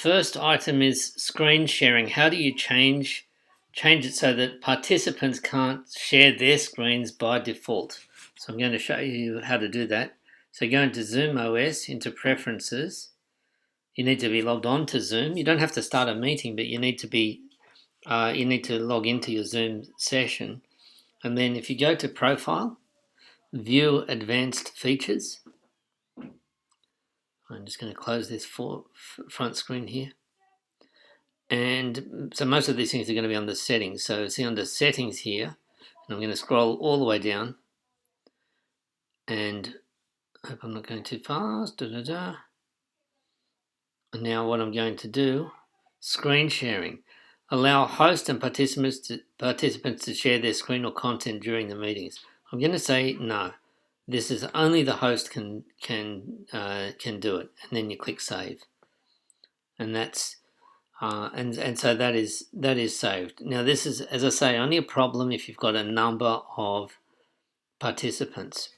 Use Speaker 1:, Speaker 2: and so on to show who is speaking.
Speaker 1: First item is screen sharing. How do you change it so that participants can't share their screens by default? So I'm going to show you how to do that. So go into Zoom OS, into Preferences. You need to be logged on to Zoom. You don't have to start a meeting, but you need to log into your Zoom session. And then if you go to Profile, View Advanced Features. I'm just going to close this front screen here. And so most of these things are going to be on the settings. So see under settings here, and I'm going to scroll all the way down. And I hope I'm not going too fast. And now what I'm going to do, screen sharing. Allow host and participants to share their screen or content during the meetings. I'm going to say no. This is only the host can do it, and then you click save, and that's and so that is saved. Now this is, as I say, only a problem if you've got a number of participants.